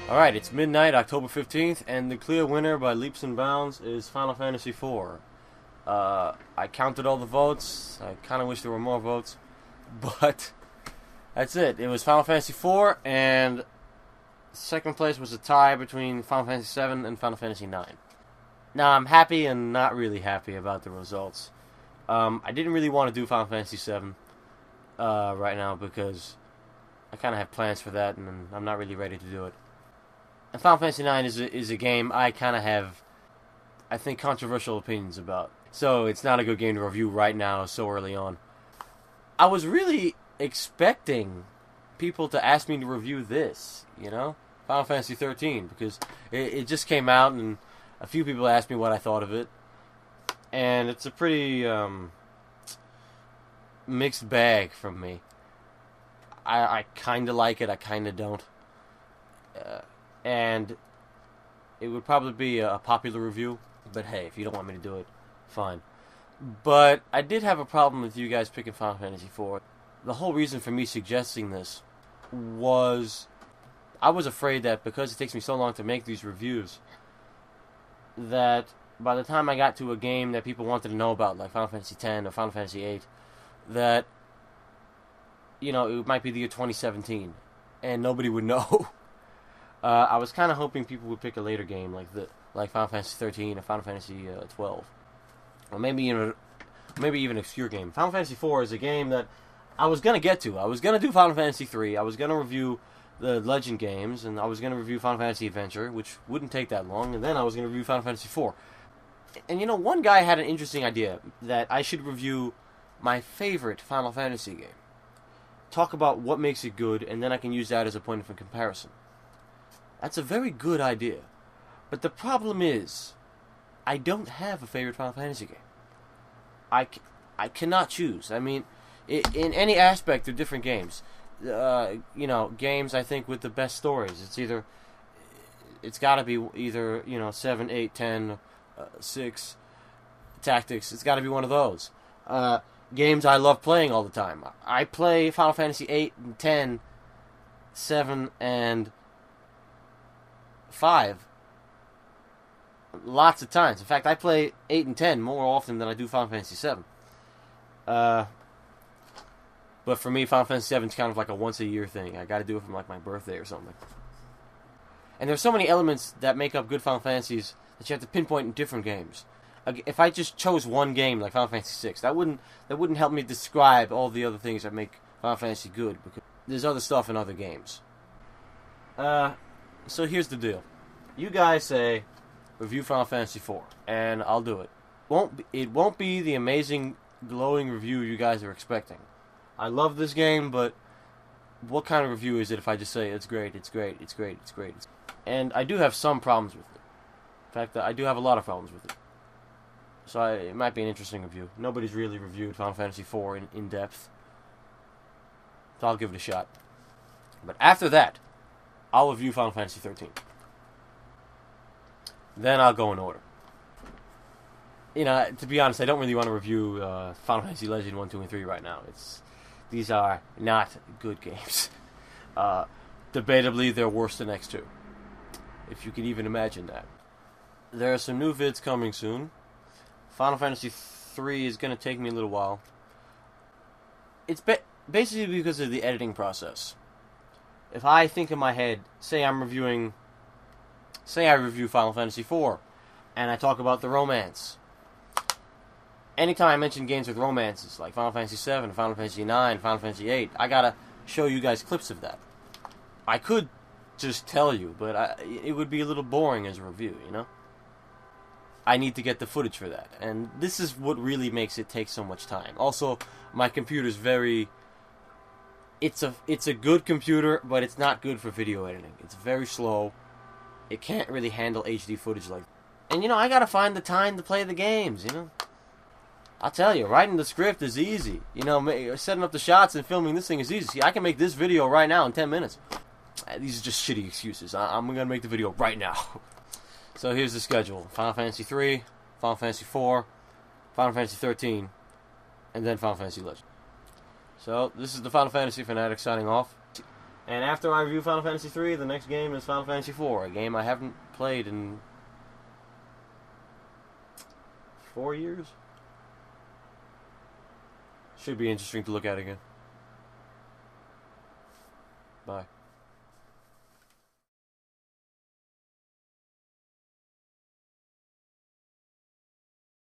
Alright, it's midnight, October 15th, and the clear winner by leaps and bounds is Final Fantasy IV. I counted all the votes. I kind of wish there were more votes, but that's it. It was Final Fantasy IV, and second place was a tie between Final Fantasy VII and Final Fantasy IX. Now, I'm happy and not really happy about the results. I didn't really want to do Final Fantasy VII right now because I kind of have plans for that, and I'm not really ready to do it. And Final Fantasy IX is a game I kind of have, I think, controversial opinions about. So it's not a good game to review right now, so early on. I was really expecting people to ask me to review this, Final Fantasy 13, because it just came out, and a few people asked me what I thought of it. And it's a pretty mixed bag from me. I kind of like it, I kind of don't. And it would probably be a popular review, but hey, if you don't want me to do it, fine. But I did have a problem with you guys picking Final Fantasy IV. The whole reason for me suggesting this was I was afraid that because it takes me so long to make these reviews, that by the time I got to a game that people wanted to know about, like Final Fantasy X or Final Fantasy VIII, that, it might be the year 2017, and nobody would know. I was kind of hoping people would pick a later game like Final Fantasy 13 or Final Fantasy 12, or maybe even an obscure game. Final Fantasy 4 is a game that I was gonna get to. I was gonna do Final Fantasy 3. I was gonna review the Legend games, and I was gonna review Final Fantasy Adventure, which wouldn't take that long, and then I was gonna review Final Fantasy 4. And one guy had an interesting idea that I should review my favorite Final Fantasy game. Talk about what makes it good, and then I can use that as a point of comparison. That's a very good idea. But the problem is, I don't have a favorite Final Fantasy game. I cannot choose. I mean, in any aspect of different games, games I think with the best stories, it's got to be either 7, 8, 10, 6 tactics. It's got to be one of those. Games I love playing all the time. I play Final Fantasy 8 and 10, 7, and 5 lots of times. In fact, I play 8 and 10 more often than I do Final Fantasy 7. But for me, Final Fantasy 7 is kind of like a once-a-year thing. I got to do it for my birthday or something. And there's so many elements that make up good Final Fantasies that you have to pinpoint in different games. If I just chose one game like Final Fantasy 6, that wouldn't help me describe all the other things that make Final Fantasy good, because there's other stuff in other games. So here's the deal. You guys say, review Final Fantasy IV, and I'll do it. It won't be the amazing, glowing review you guys are expecting. I love this game, but what kind of review is it if I just say, it's great, it's great, it's great, it's great? And I do have some problems with it. In fact, I do have a lot of problems with it. So it might be an interesting review. Nobody's really reviewed Final Fantasy IV in depth. So I'll give it a shot. But after that, I'll review Final Fantasy 13. Then I'll go in order. To be honest, I don't really want to review Final Fantasy Legend 1, 2, and 3 right now. These are not good games. Debatably, they're worse than X2. If you can even imagine that. There are some new vids coming soon. Final Fantasy 3 is going to take me a little while. It's basically because of the editing process. If I think in my head, say I review Final Fantasy IV, and I talk about the romance. Anytime I mention games with romances, like Final Fantasy VII, Final Fantasy IX, Final Fantasy VIII, I gotta show you guys clips of that. I could just tell you, but it would be a little boring as a review, I need to get the footage for that, and this is what really makes it take so much time. Also, my computer's It's a good computer, but it's not good for video editing. It's very slow. It can't really handle HD footage like that. And, I gotta find the time to play the games, I'll tell you, writing the script is easy. Setting up the shots and filming this thing is easy. See, I can make this video right now in 10 minutes. These are just shitty excuses. I'm gonna make the video right now. So here's the schedule. Final Fantasy 3, Final Fantasy 4, Final Fantasy 13, and then Final Fantasy Legend. So, this is the Final Fantasy Fanatic signing off. And after I review Final Fantasy 3, the next game is Final Fantasy 4, a game I haven't played in 4 years. Should be interesting to look at again. Bye.